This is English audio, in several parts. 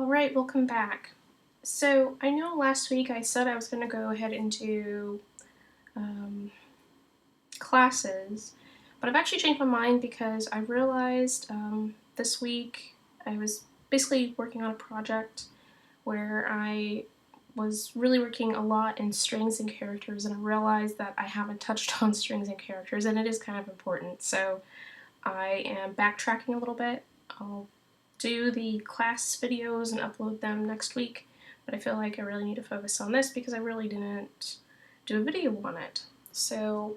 Alright, welcome back. So I know last week I said I was going to go ahead and do classes, but I've actually changed my mind because I realized this week I was basically working on a project where I was really working a lot in strings and characters, and I realized that I haven't touched on strings and characters, and it is kind of important. So I am backtracking a little bit. I'll do the class videos and upload them next week, but I feel like I really need to focus on this because I really didn't do a video on it. So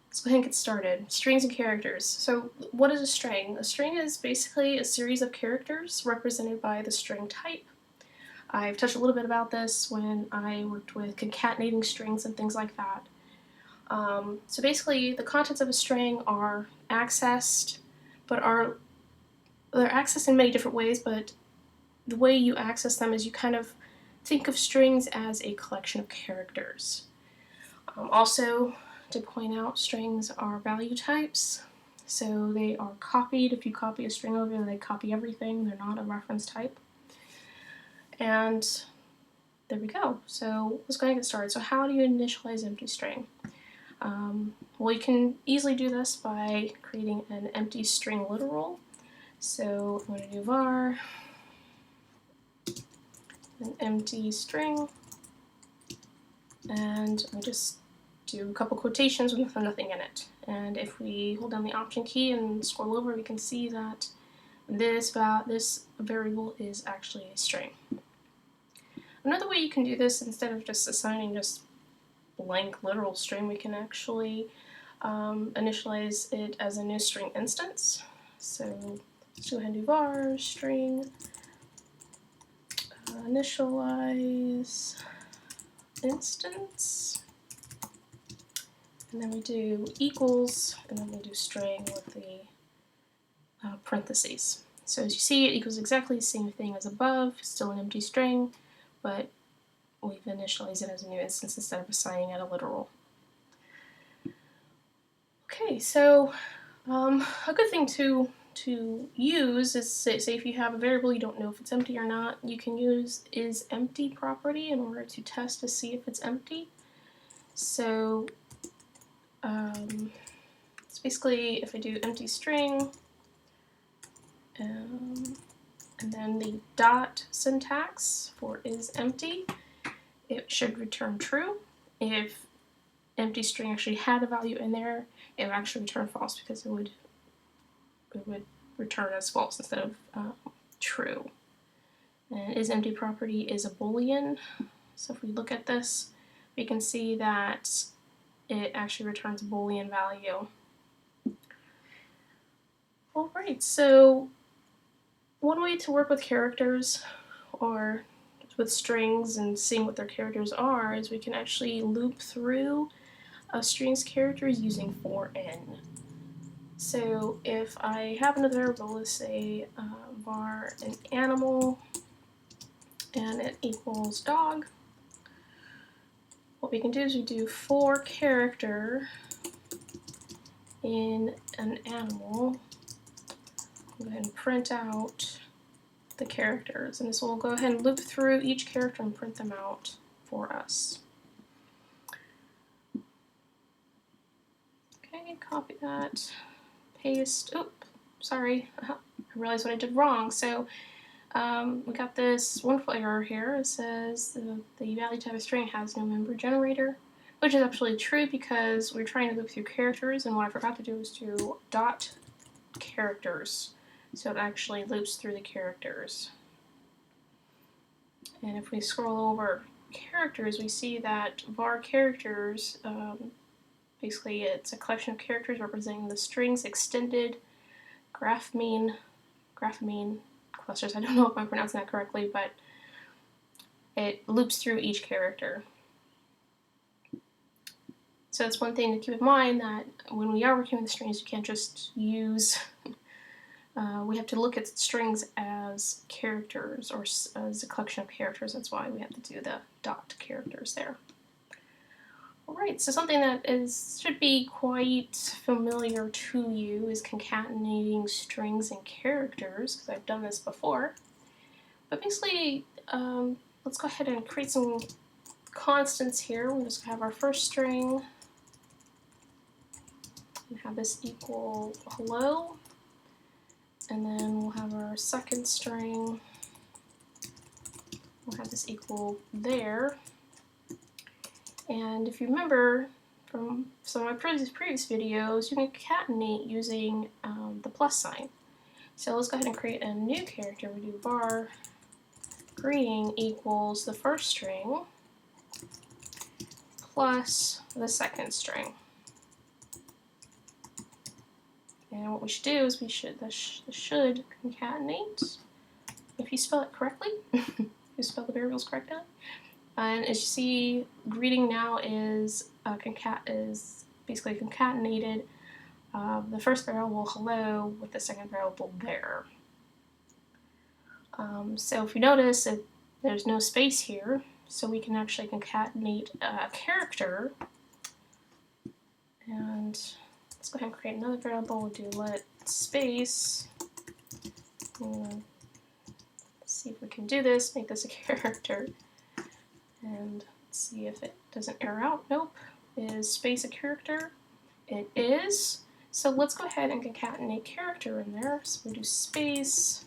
let's go ahead and get started. Strings and characters. So what is a string? A string is basically a series of characters represented by the string type. I've touched a little bit about this when I worked with concatenating strings and things like that. So basically the contents of a string are accessed, but they're accessed in many different ways, but the way you access them is you kind of think of strings as a collection of characters. Also, to point out, strings are value types, so they are copied. If you copy a string over, they copy everything. They're not a reference type. And there we go. So let's go ahead and get started. So how do you initialize empty string? Well, you can easily do this by creating an empty string literal. So I'm going to do var an empty string, and I just do a couple quotations with nothing in it. And if we hold down the Option key and scroll over, we can see that this variable is actually a string. Another way you can do this, instead of just assigning just blank literal string, we can actually initialize it as a new string instance. So let's go ahead and do var string initialize instance, and then we do equals, and then we do string with the parentheses. So as you see, it equals exactly the same thing as above, still an empty string, but we've initialized it as a new instance instead of assigning it a literal. Okay, so a good thing to use is, say if you have a variable you don't know if it's empty or not, you can use isEmpty property in order to test to see if it's empty. So it's basically if I do empty string and then the dot syntax for isEmpty, it should return true. If empty string actually had a value in there, it would actually return false because it would return as false instead of true. And isEmpty property is a boolean. So if we look at this, we can see that it actually returns a boolean value. Alright, so one way to work with characters or with strings and seeing what their characters are is we can actually loop through a string's characters using for n. So if I have another variable, let's say var an animal, and it equals dog, what we can do is we do for character in an animal. Go ahead and print out the characters, and this will go ahead and loop through each character and print them out for us. Okay, copy that, paste. Oh, sorry, I realized what I did wrong. So we got this wonderful error here. It says the value type of string has no member generator, which is absolutely true because we're trying to loop through characters, and what I forgot to do is to dot characters, so it actually loops through the characters. And if we scroll over characters, we see that var characters, basically it's a collection of characters representing the string's extended grapheme clusters. I don't know if I'm pronouncing that correctly, but it loops through each character. So that's one thing to keep in mind, that when we are working with strings, you can't just use we have to look at strings as characters or as a collection of characters. That's why we have to do the dot characters there. Alright, so something that should be quite familiar to you is concatenating strings and characters, because I've done this before. But basically, let's go ahead and create some constants here. We'll just have our first string and have this equal hello. And then we'll have our second string. We'll have this equal there. And if you remember from some of my previous videos, you can concatenate using the plus sign. So let's go ahead and create a new character. We do var greeting equals the first string plus the second string. And what we should do is this should concatenate if you spell it correctly. If you spell the variables correctly. And as you see, greeting now is basically concatenated the first variable hello with the second variable there. So if you notice, there's no space here, so we can actually concatenate a character. And let's go ahead and create another variable. We'll do let space. Let's see if we can do this, make this a character. And let's see if it doesn't error out. Nope. Is space a character? It is. So let's go ahead and concatenate character in there. So we do space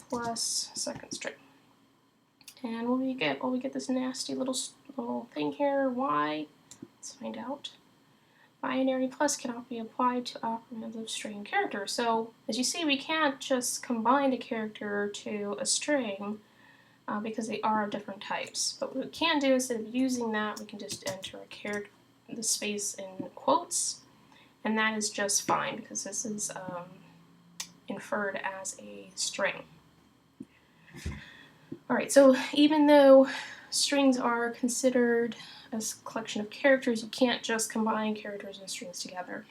plus second string. And what we get? Well, we get this nasty little thing here. Why? Let's find out. Binary plus cannot be applied to operands of string character. So as you see, we can't just combine a character to a string because they are of different types. But what we can do, instead of using that, we can just enter a character, the space in quotes, and that is just fine because this is inferred as a string. Alright, so even though strings are considered as a collection of characters, you can't just combine characters and strings together.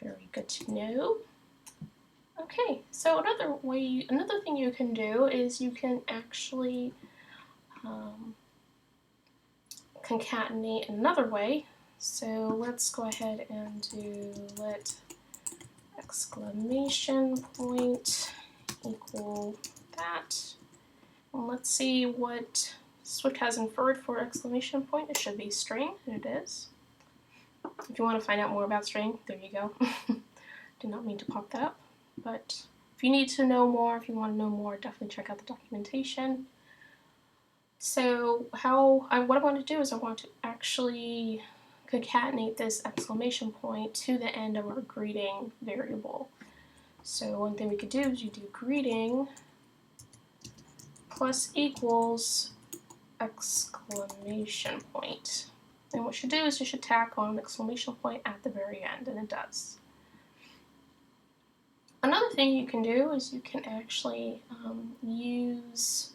Very good to know. Okay, so another thing you can do is you can actually concatenate another way. So let's go ahead and do let exclamation point equal that. And let's see what Swift has inferred for exclamation point. It should be string, and it is. If you want to find out more about string, there you go. Did not mean to pop that up. But if you need to know more, if you want to know more, definitely check out the documentation. So what I want to do is I want to actually concatenate this exclamation point to the end of our greeting variable. So one thing we could do is you do greeting plus equals exclamation point. And what you should do is you should tack on an exclamation point at the very end, and it does. Another thing you can do is you can actually use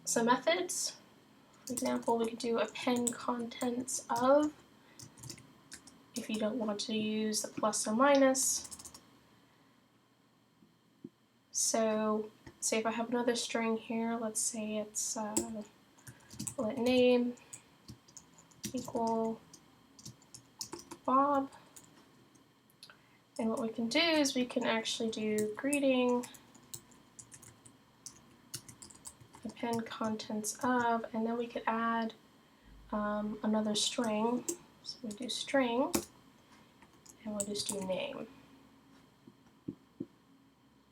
some methods. For example, we could do appendContentsOf if you don't want to use the plus or minus. So say if I have another string here, let's say it's let name equal Bob. And what we can do is we can actually do greeting appendContentsOf, and then we could add another string. So we do string, and we'll just do name.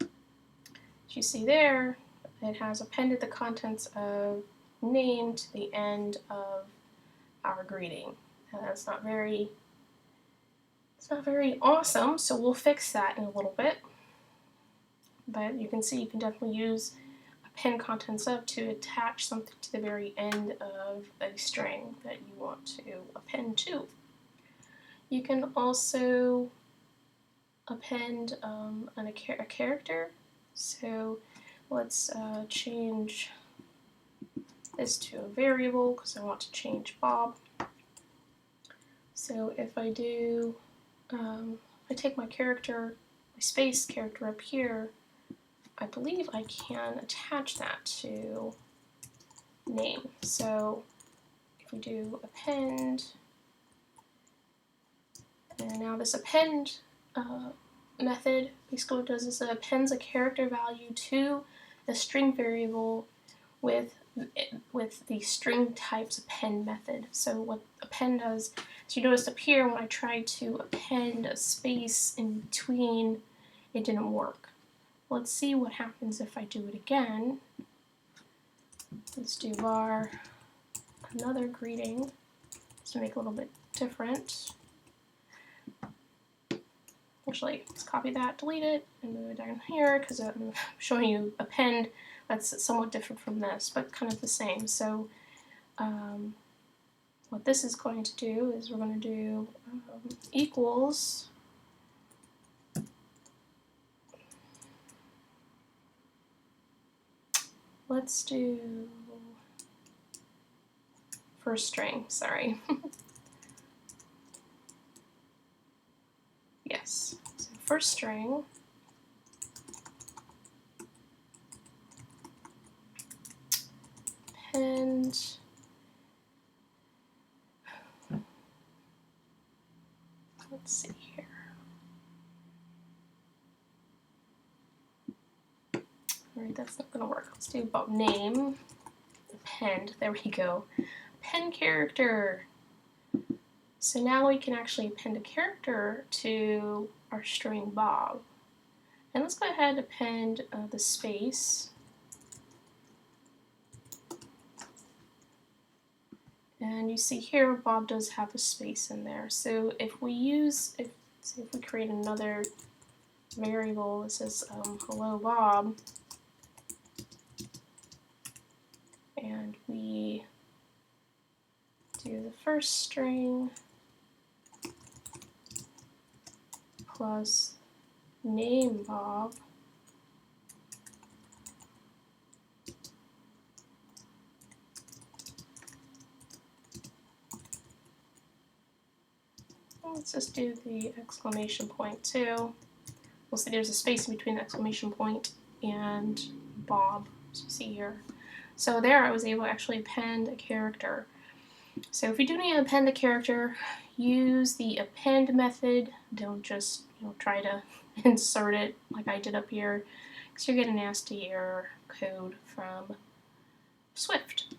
As you see there, it has appended the contents of name to the end of our greeting. Now that's not very awesome, so we'll fix that in a little bit. But you can see you can definitely use appendContentsOf to attach something to the very end of a string that you want to append to. You can also append a character. So let's change this to a variable because I want to change Bob. So if I do, I take my character, my space character up here, I believe I can attach that to name. So if we do append And now this append method, basically what it does is it appends a character value to the string variable with the string types append method. So what append does, so you noticed up here when I tried to append a space in between, it didn't work. Let's see what happens if I do it again. Let's do var another greeting just to make it a little bit different. Actually, let's copy that, delete it, and move it down here because I'm showing you append that's somewhat different from this, but kind of the same. So what this is going to do is we're going to do equals let's do first string, sorry. Yes, so first string append let's see here. Alright, that's not gonna work. Let's do about name append, there we go. Append character. So now we can actually append a character to our string Bob. And let's go ahead and append the space. And you see here Bob does have a space in there. So if we create another variable that says hello Bob, and we do the first string plus name Bob, let's just do the exclamation point too. We'll see there's a space in between the exclamation point and Bob, as you see here. So there I was able to actually append a character. So if you do need to append a character, use the append method. Don't just try to insert it like I did up here, because you're getting nasty error code from Swift.